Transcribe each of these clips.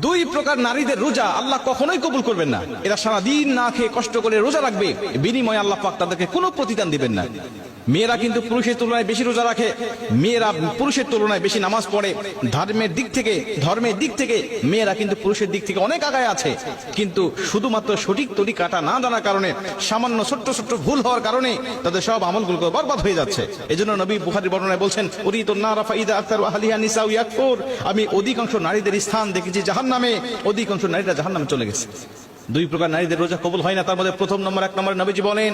দুই প্রকার নারীদের রোজা আল্লাহ কখনোই কবুল করবেন না। এরা সারাদিন না খেয়ে কষ্ট করে রোজা রাখবে, বিনিময়ে আল্লাহ পাক তাদেরকে কোনো প্রতিদান দিবেন না। মেয়েরা কিন্তু পুরুষের তুলনায় বেশি রোজা রাখে, মেয়েরা পুরুষের তুলনায় বেশি নামাজ পড়ে, ধর্মের দিক থেকে মেয়েরা কিন্তু পুরুষের দিক থেকে অনেক আগায় আছে। কিন্তু শুধুমাত্র সঠিক তরিকাটা না জানার কারণে, সামান্য ছোট্ট ছোট্ট ভুল হওয়ার কারণে তাদের সব আমলগুলো বরবাদ হয়ে যাচ্ছে। এজন্য নবী বুখারীর বর্ণনায় বলছেন, উরিতুন নারা ফাইদা আকতারু আহলিহা নিসাউ ইয়াকফুর, আমি অধিকাংশ নারীদের স্থান দেখেছি জাহান্নামে, অধিকাংশ নারীরা জাহান্নামে চলে গেছে। দুই প্রকার নারীদের রোজা কবুল হয় না। তার মধ্যে প্রথম নম্বর, এক নম্বরে নবীজি বলেন,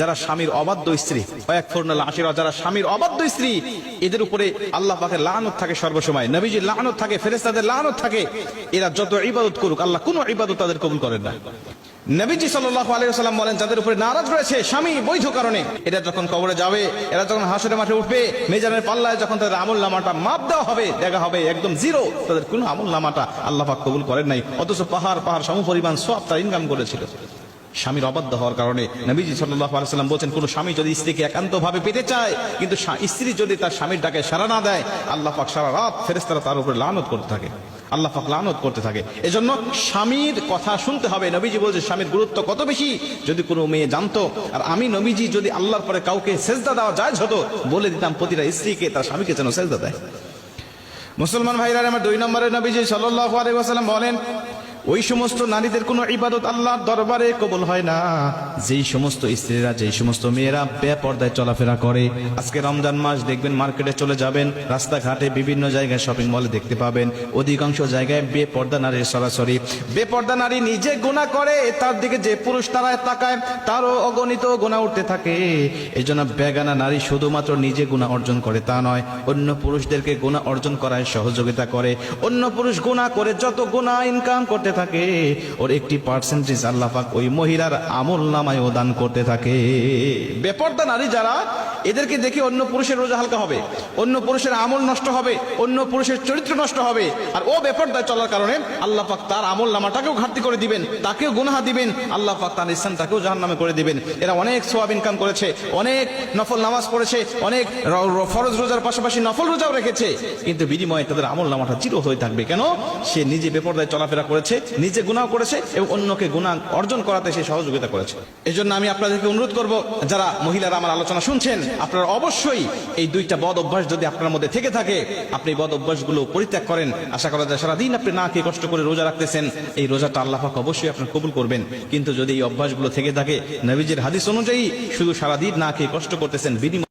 যারা স্বামীর অবাধ্য স্ত্রী, ওয়াকফুরনাল আশিরা, যারা স্বামীর অবাধ্য স্ত্রী, এদের উপরে আল্লাহ পাকের লানত থাকে সর্বসময়, নবীজির লানত থাকে, ফেরেশতাদের লানত থাকে। এরা যত ইবাদত করুক আল্লাহ কোনো ইবাদত তাদের কবুল করেন না। নবীজি সাল্লাল্লাহু আলাইহি ওয়াসাল্লাম বলেন, যাদের উপরে নারাজ রয়েছে স্বামী বৈধ কারণে, এরা যখন কবরে যাবে, এরা যখন হাসরের মাঠে উঠবে, মিজানের পাল্লায় যখন তাদের আমলনামাটা মাপ দেওয়া হবে, দেখা হবে একদম জিরো, তাদের কোনো আমলনামাটা আল্লাহ পাক কবুল করেন নাই, অথচ পাহাড় সমপরিমাণ সওয়াব তারা ইনকাম করেছিল। স্বামীর অবাধ্য হওয়ার কারণে নবীজি সাল্লাল্লাহু আলাইহি ওয়াসাল্লাম বলেন, কোন স্বামী যদি স্ত্রীকে একান্তভাবে পেতে চায়, কিন্তু স্ত্রী যদি তার স্বামীর ডাকে সাড়া না দেয়, আল্লাহ পাক সারা রাত ফেরেশতারা তার উপরে লানত করতে থাকে, আল্লাহ পাক লানত করতে থাকে। এজন্য স্বামীর কথা শুনতে হবে। নবীজি বলছে স্বামীর গুরুত্ব কত বেশি যদি কোনো মেয়ে জানতো, আর আমি নবীজি যদি আল্লাহর পরে কাউকে সেজদা দেওয়া জায়েজ হতো, বলে দিতাম প্রতিটা স্ত্রীকে তার স্বামীকে যেন সেজদা দেয়। মুসলমান ভাইরা আমার, দুই নম্বরে নবীজি সাল্লাল্লাহু আলাইহি ওয়াসাল্লাম বলেন, ওই সমস্ত নারীদের কোনো ইবাদত আল্লাহর দরবারে কবুল হয় না যেই সমস্ত স্ত্রীরা, যেই সমস্ত মেয়েরা বেপর্দায় চলাফেরা করে। আজকে রমজান মাস, দেখবেন মার্কেটে চলে যাবেন, রাস্তাঘাটে বিভিন্ন জায়গায়, শপিং মলে দেখতে পাবেন অধিকাংশ জায়গায় বেপর্দা নারীর সরাসরি। বেপর্দা নারী নিজে গুনাহ করে, তার দিকে যে পুরুষ তারায় তাকায় তারও অগণিত গুনাহ উঠতে থাকে। এই জন্য বেগানা নারী শুধুমাত্র নিজে গুনাহ অর্জন করে তা নয়, অন্য পুরুষদেরকে গুনাহ অর্জন করায় সহযোগিতা করে। অন্য পুরুষ গুনাহ করে যত গুনাহ ইনকাম করতে থাকে, ওর একটি পার্সেন্টেজ আল্লাহ পাক ওই মহিলার আমল নামায় দান করতে থাকে। বেপর্দা নারী যারা, এদেরকে দেখে অন্য পুরুষের রোজা হালকা হবে, অন্য পুরুষের আমল নষ্ট হবে, অন্য পুরুষের চরিত্র নষ্ট হবে। আর ও বেপর্দায় চলার কারণে আল্লাহ পাক তার আমল নামাটাকেও ঘাটতি করে দিবেন, তাকেও গুনাহ দিবেন, আল্লাহ পাক তার স্থানটাকেও জাহান্নামে করে দিবেন। এরা অনেক সওয়াব ইনকাম করেছে, অনেক নফল নামাজ পড়েছে, অনেক ফরজ রোজার পাশাপাশি নফল রোজাও রেখেছে, কিন্তু বিনিময়ে তাদের আমল নামাটা জিরো হয়ে থাকবে। কেন? সে নিজে বেপর্দায় চলাফেরা করেছে, নিজে গুনাহ করেছে এবং অন্যকে গুনাহ অর্জন করাতে সে সহযোগিতা করেছে। এজন্য আমি আপনাদেরকে অনুরোধ করব, যারা মহিলারা আমার আলোচনা শুনছেন, আপনারা অবশ্যই এই দুইটা বদ অভ্যাস যদি আপনার মধ্যে থেকে থাকে, আপনি বদ অভ্যাসগুলো পরিত্যাগ করেন। আশা করা যায় সারাদিন আপনি না খেয়ে কষ্ট করে রোজা রাখতেছেন, এই রোজাটা আল্লাহ পাক অবশ্যই আপনার কবুল করবেন। কিন্তু যদি এই অভ্যাসগুলো থেকে থাকে, নবীজির হাদিস অনুযায়ী শুধু সারাদিন না খেয়ে কষ্ট করতেছেন, বিনিময়ে